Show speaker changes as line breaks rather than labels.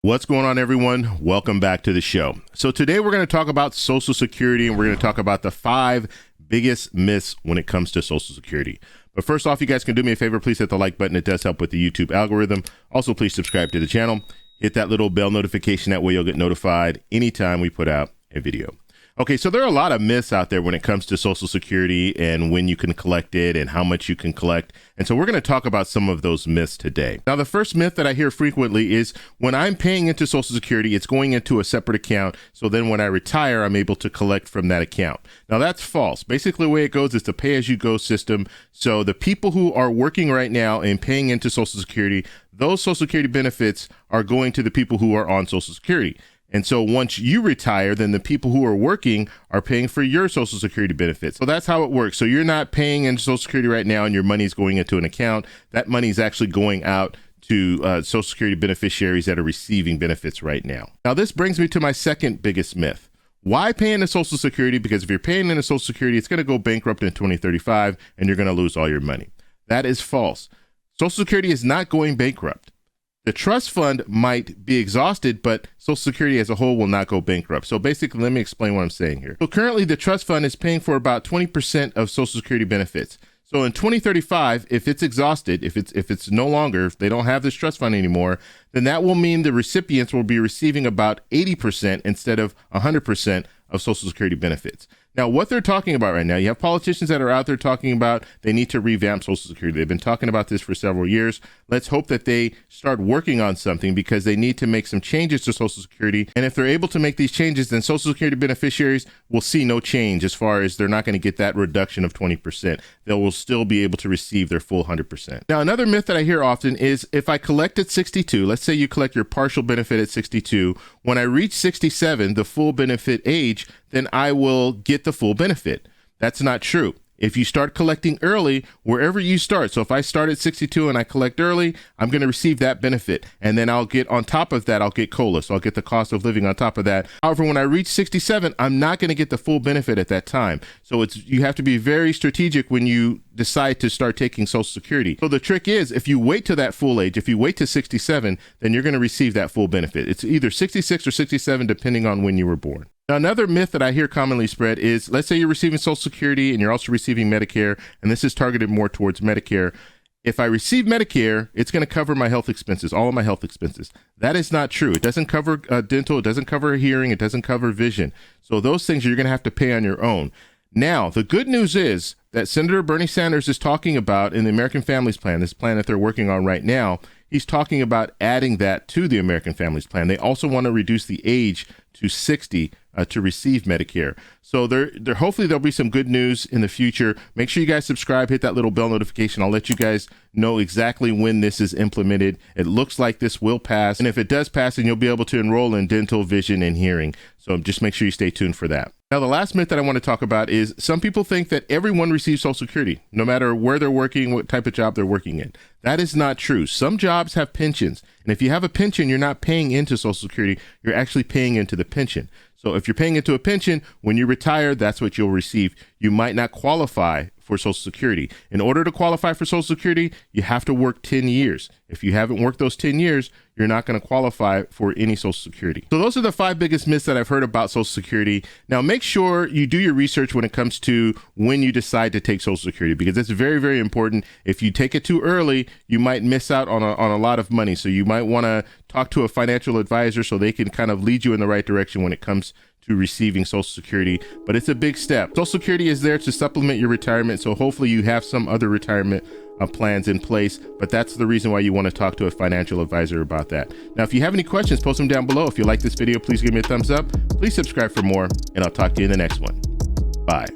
What's going on, everyone? Welcome back to the show. So today we're going to talk about Social Security, and we're going to talk about the 5 biggest myths when it comes to Social Security. But first off, you guys can do me a favor. Please hit the like button. It does help with the YouTube algorithm. Also, please subscribe to the channel. Hit that little bell notification. That way you'll get notified anytime we put out a video. Okay, so there are a lot of myths out there when it comes to Social Security and when you can collect it and how much you can collect. And so we're going to talk about some of those myths today. Now, the first myth that I hear frequently is when I'm paying into Social Security, it's going into a separate account. So then when I retire, I'm able to collect from that account. Now, that's false. Basically, the way it goes is the pay-as-you-go system. So the people who are working right now and paying into Social Security, those Social Security benefits are going to the people who are on Social Security. And so once you retire, then the people who are working are paying for your Social Security benefits. So that's how it works. So you're not paying into Social Security right now and your money is going into an account. That money is actually going out to Social Security beneficiaries that are receiving benefits right now. Now, this brings me to my second biggest myth. Why pay into Social Security? Because if you're paying into Social Security, it's going to go bankrupt in 2035 and you're going to lose all your money. That is false. Social Security is not going bankrupt. The trust fund might be exhausted, but Social Security as a whole will not go bankrupt. So basically, let me explain what I'm saying here. So currently, the trust fund is paying for about 20% of Social Security benefits. So in 2035, if it's exhausted, if it's no longer, if they don't have this trust fund anymore, then that will mean the recipients will be receiving about 80% instead of 100% of Social Security benefits. Now, what they're talking about right now, you have politicians that are out there talking about they need to revamp Social Security. They've been talking about this for several years. Let's hope that they start working on something because they need to make some changes to Social Security. And if they're able to make these changes, then Social Security beneficiaries will see no change as far as they're not going to get that reduction of 20%. They will still be able to receive their full 100%. Now, another myth that I hear often is if I collect at 62, let's say you collect your partial benefit at 62, when I reach 67, the full benefit age, then I will get the full benefit. That's not true. If you start collecting early, wherever you start, so if I start at 62 and I collect early, I'm going to receive that benefit. And then I'll get on top of that, I'll get COLA. So I'll get the cost of living on top of that. However, when I reach 67, I'm not going to get the full benefit at that time. So you have to be very strategic when you decide to start taking Social Security. So the trick is if you wait to that full age, if you wait to 67, then you're going to receive that full benefit. It's either 66 or 67, depending on when you were born. Now, another myth that I hear commonly spread is, let's say you're receiving Social Security and you're also receiving Medicare, and this is targeted more towards Medicare. If I receive Medicare, it's going to cover my health expenses, all of my health expenses. That is not true. It doesn't cover dental, it doesn't cover hearing, it doesn't cover vision. So those things you're going to have to pay on your own. Now, the good news is that Senator Bernie Sanders is talking about in the American Families Plan, this plan that they're working on right now, he's talking about adding that to the American Families Plan. They also want to reduce the age to 60 to receive Medicare. So hopefully there'll be some good news in the future. Make sure you guys subscribe, hit that little bell notification. I'll let you guys know exactly when this is implemented. It looks like this will pass. And if it does pass, then you'll be able to enroll in dental, vision, and hearing. So just make sure you stay tuned for that. Now, the last myth that I want to talk about is some people think that everyone receives Social Security, no matter where they're working, what type of job they're working in. That is not true. Some jobs have pensions. And if you have a pension, you're not paying into Social Security. You're actually paying into the pension. So if you're paying into a pension, when you retire, that's what you'll receive. You might not qualify for Social Security. In order to qualify for Social Security, you have to work 10 years. If you haven't worked those 10 years, you're not going to qualify for any Social Security. So those are the 5 biggest myths that I've heard about Social Security. Now, make sure you do your research when it comes to when you decide to take Social Security, because it's very, very important. If you take it too early, you might miss out on a lot of money. So you might want to talk to a financial advisor so they can kind of lead you in the right direction when it comes to receiving Social Security. But it's a big step. Social Security is there to supplement your retirement. So hopefully you have some other retirement plans in place, but that's the reason why you want to talk to a financial advisor about that. Now, if you have any questions, post them down below. If you like this video, please give me a thumbs up. Please subscribe for more, and I'll talk to you in the next one. Bye.